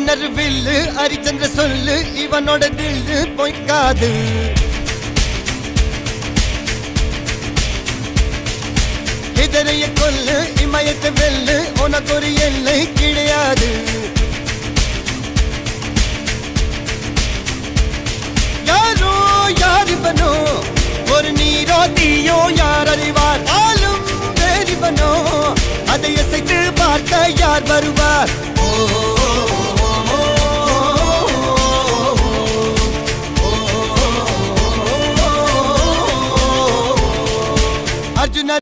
அர்ஜுனர் வில்லு ஹரிச்சந்திர சொல்லு இவனோட தில்லு பொய்க்காது. இதரைய கொல்லு இமயத்தை வெல்லு உனக்கு ஒரு எல்லை கிடையாது. யாரோ யார் இவனோ ஒரு நீரோ தீயோ யார் அறிவார். ஆளும் வேறிவனோ அதை அசைத்து பார்க்க யார் வருவார். அர்ஜுனர்